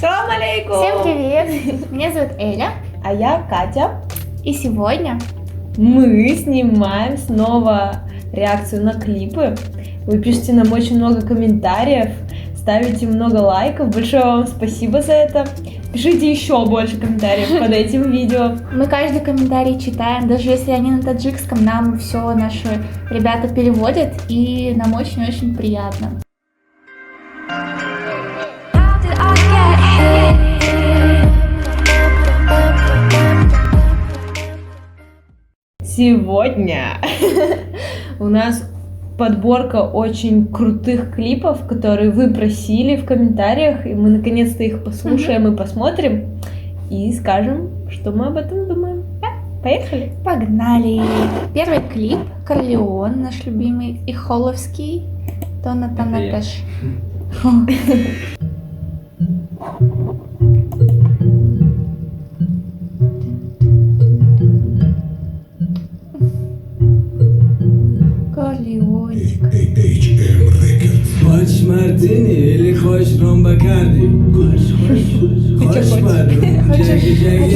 Салам алейкум! Всем привет! Меня зовут Эля. А я Катя. И сегодня Мы снимаем снова реакцию на клипы. Вы пишете нам очень много комментариев, ставите много лайков. Большое вам спасибо за это. Пишите еще больше комментариев под этим видео. мы каждый комментарий читаем, даже если они на таджикском, нам все наши ребята переводят, и нам очень-очень приятно. Сегодня у нас подборка очень крутых клипов, которые вы просили в комментариях, и мы наконец-то их послушаем и посмотрим, и скажем, что мы об этом думаем. Да? Поехали! Погнали! Первый клип «Корлеон», наш любимый, и Холовский, Тона Танаташ. Корлеончик. Хочешь мартини или хочешь ромбакарди? Хочешь подружку? Хочу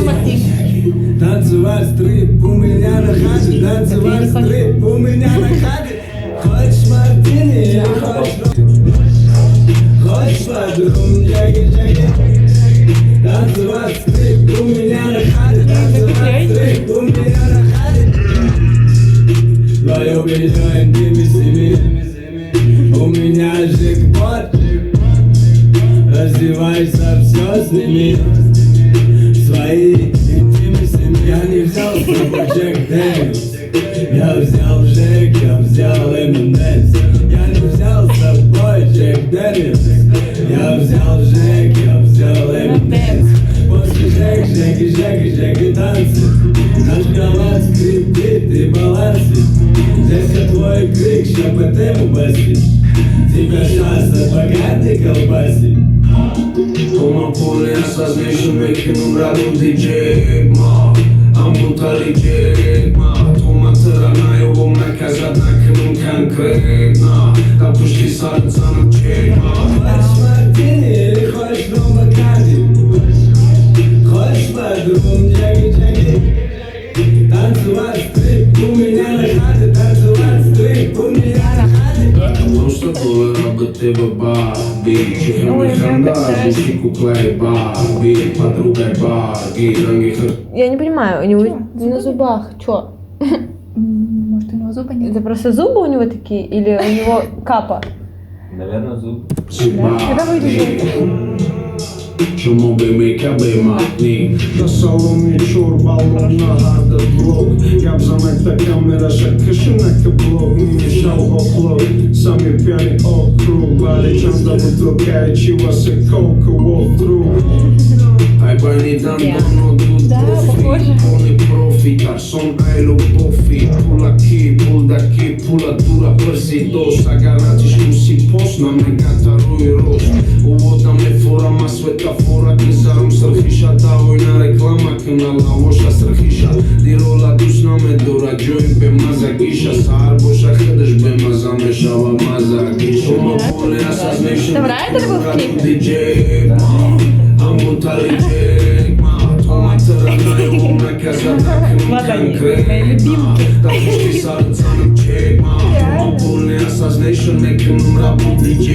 мартини. Танцевать стрип у меня на хате, танцевать стрип у меня на хате. Хочешь мартини или хочешь подружку? Танцевать стрип у меня на хате, танцевать стрип у меня на хате. Твое видео интимисими. У меня джекпот, раздевайся, все сними. Свои интимисими я не взял с собой Джек Дэниелс. Я взял Джек, я взял M&M's. Я не взял с собой Джек Дэниелс. Я взял Джек, я взял M&M's. После Джек и танцы. Наш галат скрипит и балансит. Здесь твой крик, ща по тему басит. Тебя часто богатой колбасит. Toma pole assassination making un radu DJ ma am brutali Jack ma Toma tărana eu vom la casa dacă nu can credna Dar tu știi să arățană ce ma Faci martini, faci romă cadi Faci padrum, jaggi Tanțuvați strip cu mine la hade Tanțuvați strip cu mine la hade Просто было работы Барби Чехами хандари, щеку клей Барби Подругой Барби Я не понимаю, у него на зубах что? Может, у него зуба нет? Это просто зубы у него такие или у него капа? Наверное, зуб. Когда выйдет? Чому би ми каби матні? Та соломі чорба луна гарда блок Я б замекта камера шакиши на каблок Мені шав оплок, самі п'яні округ Барі чанда бутилкаючи вас і кока walk through Ai banii d'Andono du profi Pone profit, arson ai lupofi Pula chi, pul da chi, pula dura părsi dos Agarnați cum si post, n-am negata rui rost Uvo da me fora, ma sveta fora Când zarum srhiša, da vojna reklama Când la voša srhiša Diro la dus na me dora, joy be maza giša Sa arboša hrdesh be maza mešava maza giša Uma pole asas nation Dobra, это был клип. DJ, am brutali Jack ma Toma tărana eu vom la casa dacă nu can credna Dar tu știi să arățană Jack ma Uma pole asas nation making un rap DJ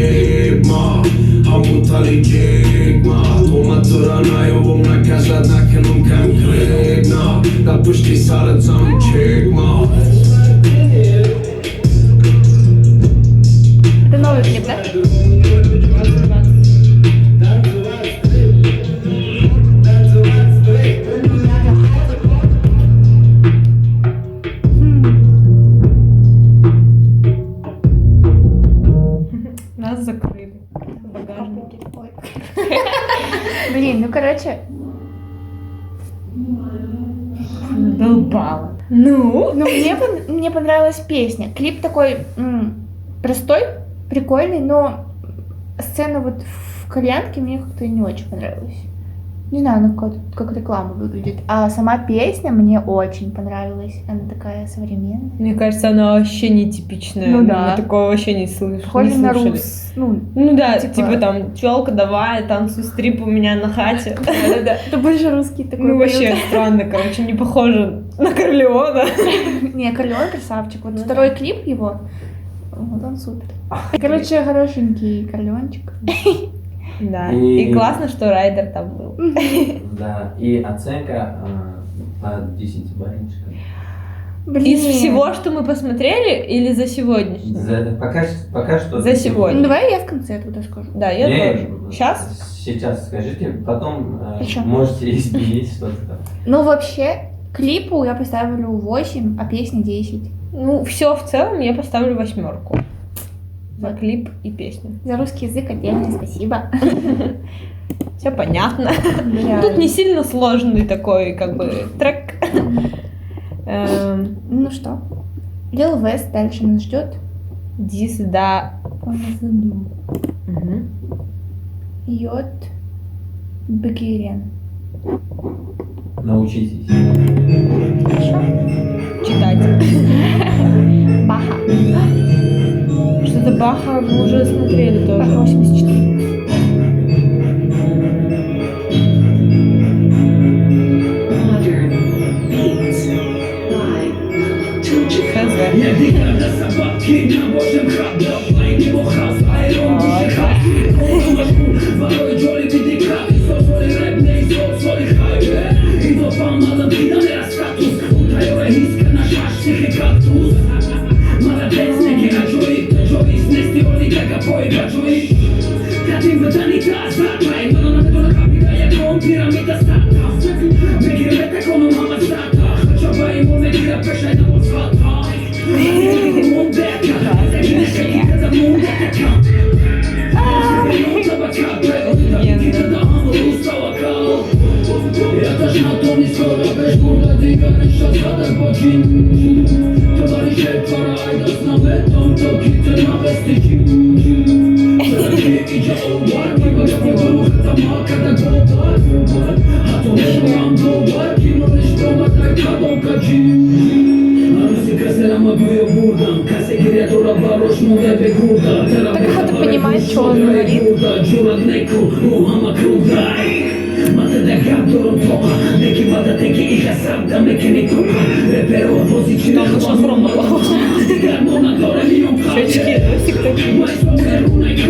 ma Am brutali Jack ma Toma tărana eu vom la casa dacă nu can credna Dar tu știi să arățană Jack ma Это новый клип, да? Нас закрыли в багажнике. Блин, ну короче, Долбала. Ну? ну мне понравилась песня. Клип такой простой, прикольный, но сцена вот в кальянке мне как-то не очень понравилась. Не знаю, она как реклама выглядит. А сама песня мне очень понравилась. Она такая современная. Мне кажется, она вообще нетипичная. Ну да. Мы такого вообще не слышали. Похоже на рус. Ну да, типа там, челка, давай, танцуй стрип у меня на хате. Да-да-да. Это больше русский такой. Ну вообще странно, короче, не похоже на Корлеона. Не, Корлеон красавчик. Вот второй клип его, вот он супер. Короче, хорошенький Корлеончик. Да, И- и классно, что Райдер там был. Да, и оценка по 10 баринчикам. Блин. Из всего, что мы посмотрели, или за сегодняшний? Пока что. За сегодня. Ну, давай я в конце тогда скажу. Да, я Не, тоже. Сейчас? Сейчас скажите, потом Хорошо. можете изменить что-то там. Ну, вообще, клипу я поставлю 8, а песне 10. Ну, все в целом я поставлю 8. За клип и песню. За русский язык отдельно спасибо. Все понятно. Реально. Тут не сильно сложный такой, как бы, трек. Ну что, Lil West дальше нас ждет. Дис, да. Йод Бекирен. Научитесь. Читать. Баха. Что-то Баха мы уже смотрели Баха тоже. 84. ХЗ. Так кто-то понимает, что он говорит. Щечки, носик такие.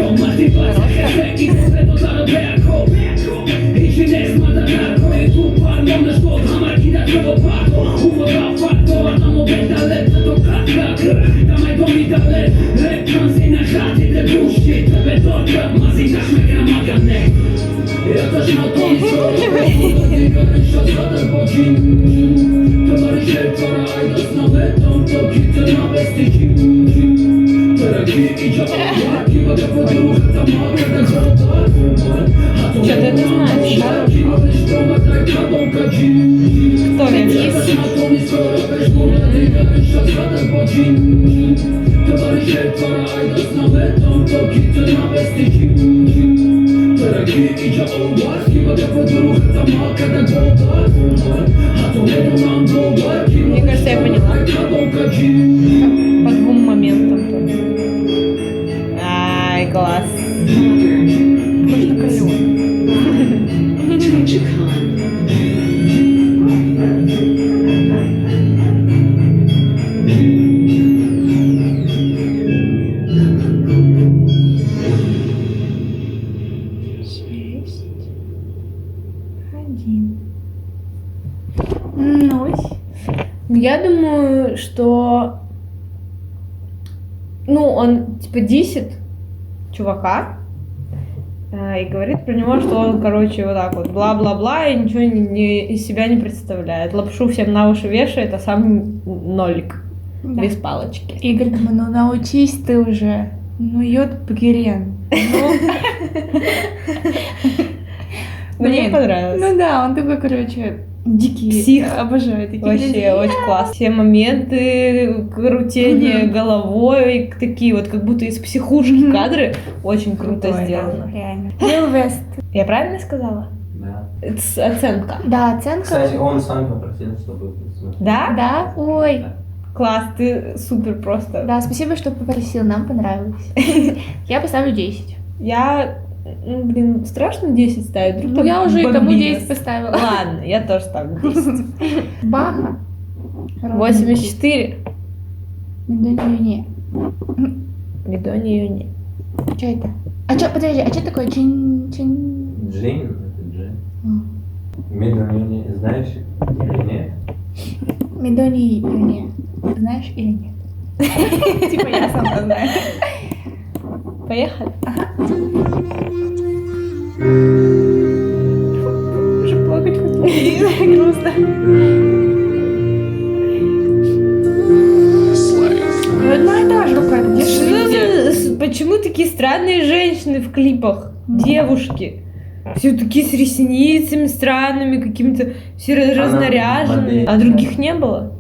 Что-то ты знаешь, да? Кто это? Мне кажется, я поняла. По 2 моментам только. Ай, класс. Можно Корлеон. Ну, Я думаю, что... Ну, он, типа, дисит чувака и говорит про него, что он, короче, вот так вот бла-бла-бла и ничего из себя не представляет. Лапшу всем на уши вешает, а сам нолик. да. Без палочки. Игорь, думаю, ну научись ты уже. Ну, Йод Бекирен. Мне понравилось. Ну да, он такой, короче, дикий. Псих. Обожаю таких Вообще людей. очень классно. Все моменты крутения головой, такие вот как будто из психушки кадры, очень круто Крутой, сделано. да, реально. Lil West. Я правильно сказала? Да. Оценка. Да, оценка. Кстати, он сам попросил, чтобы посмотреть. Да? Да? Ой. Класс, ты супер просто. Да, спасибо, что попросил, нам понравилось. Я поставлю 10. Я, страшно 10 ставить. Вдруг Ну, там я уже и тому бомбило. 10 поставила. Ладно, я тоже ставлю 10. Баха. 84. Не. Видони Юни. Что это? А что, подожди, а что такое чин... Джин, это Джин. Медони, знаешь или нет? Медони Юни. Знаешь или нет? Типа я сама знаю. Поехали. Уже плакать хочу. Грустно. Одна и та же рука, держи. Почему такие странные женщины в клипах? Девушки. Все такие с ресницами странными, какими-то все разнаряженные. модель. А других не было?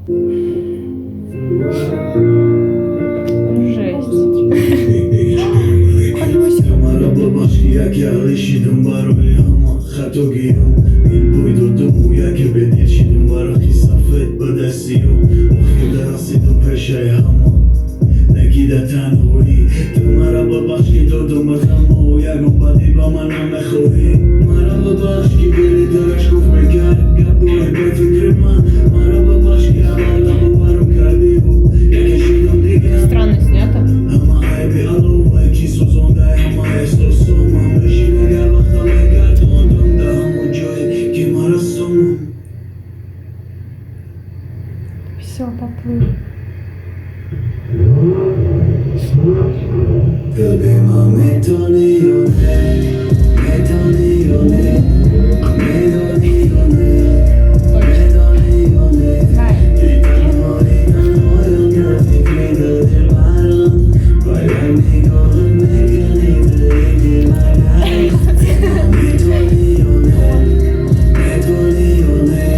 Жесть. як я лишідом барою ама хату гіом این بوی دو مویا که به دیشیدم برا خیصافت بدستیو وقتی درستیدم پشه هما نگیده تنهایی تو مرا ببخش که دو مخمه و یکم بدی با من نمیخوری مرا ببخش که دلی درش گفت بگر گبوی به فکر من مرا ببخش که اول باورم کردی و یکشیدم دیگه Странно снято. اما عیبی علوه کی سوزنده اما استرسوم هم بشینه گر وقتا بگرداندم ده همون جایی که مرا سوم Все, поплыл. قلبی ما میتونی یا نه میتونی یا نه میدونی یا نه میدونی یا نه Знаю. تنهایی تنهایی یا فکری دل برام باید نگاه نکنی دلی مگرم میتونی یا نه میتونی یا نه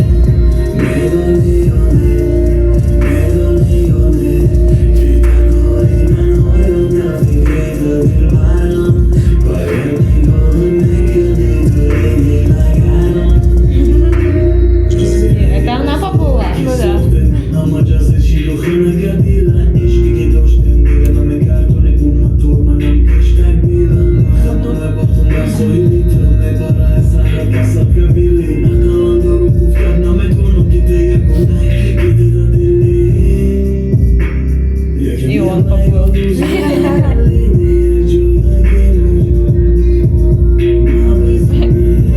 میدونی یا نه میدونی یا نه تنهایی تنهایی یا فکری دل برام باید نگاه نکنی دلی مگرم Это она поплыла. Ну да. Ama cazı şilohina gadila İşki ki doştum digana me kartone Uma turma nam keştek bila Hatone baktım da soylitim Ne para esara kasap kabili Nakalan duru kufkar namet bunu Gide yakundai gide da dili И он поплыл.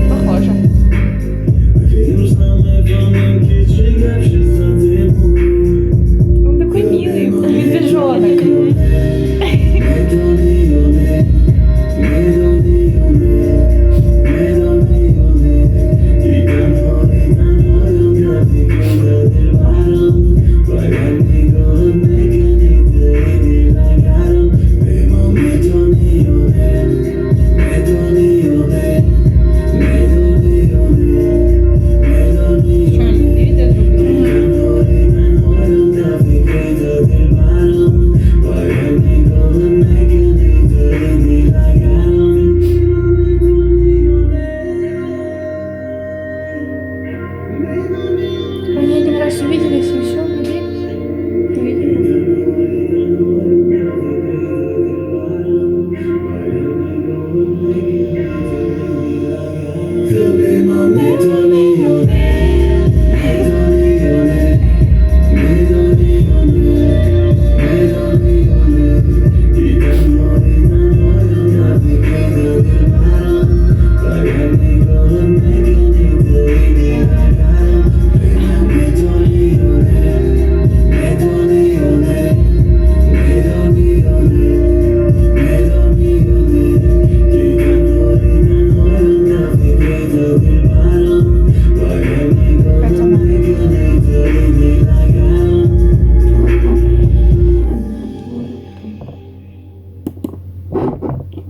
Похоже. Он такой милый, медвежонок. Что, они видят друг друга? Они один раз увиделись и все, увиделись.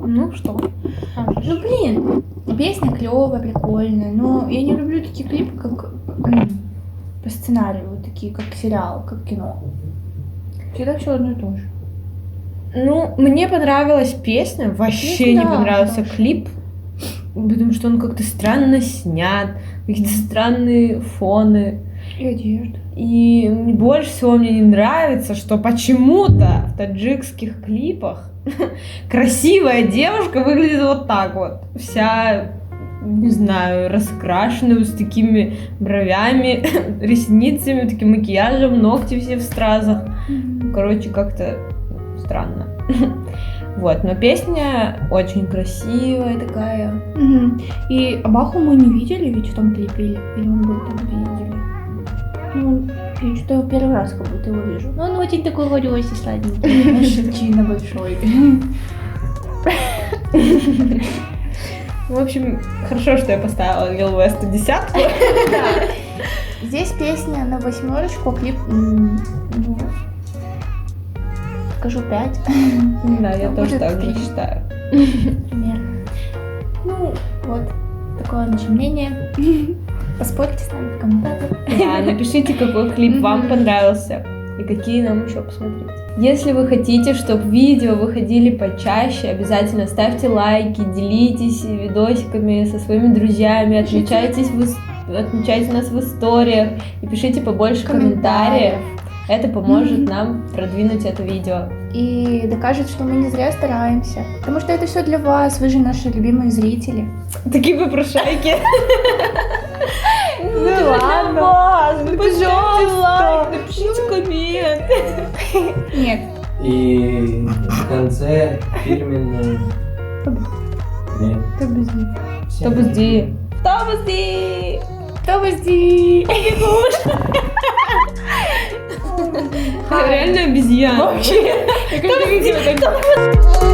Ну что? Ну блин, песня клевая, прикольная, но я не люблю такие клипы, как по сценарию, вот такие, как сериал, как кино. Всегда все одно и то же. Ну, мне понравилась песня, вообще Песня, не да, понравился хорошая. клип. потому что он как-то странно снят, какие-то странные фоны. И одежда. И больше всего мне не нравится, что почему-то в таджикских клипах красивая девушка выглядит вот так вот. Вся, не знаю, раскрашенная, с такими бровями, ресницами, таким макияжем, ногти все в стразах. Короче, как-то странно. Вот, но песня очень красивая такая. И Абаху мы не видели ведь в том клипе, или он был там, видели? Ну, я что-то первый раз как будто его вижу. Но он очень такой вроде очень сладенький, мужчина большой. В общем, хорошо, что я поставила Lil West 10. Здесь песня на 8, клип, скажу 5. Да, я тоже Будет так же 3. считаю. Примерно. Ну, вот, такое наше мнение. Поспорьте с нами в комментариях. Да, напишите, какой клип вам понравился и какие нам еще посмотреть. Если вы хотите, чтобы видео выходили почаще, обязательно ставьте лайки, делитесь видосиками со своими друзьями, отмечайте нас в историях и пишите побольше комментариев. Это поможет нам продвинуть это видео. И докажет, что мы не зря стараемся. Потому что это все для вас, вы же наши любимые зрители. Такие попрошайки. Ну ладно. Пожалуйста, лайк, напишите коммент. Нет. И в конце фирменный... Нет. Тобузди. Тобузди. Тобузди. Реально обезьяна. Вообще. Я когда видела, так...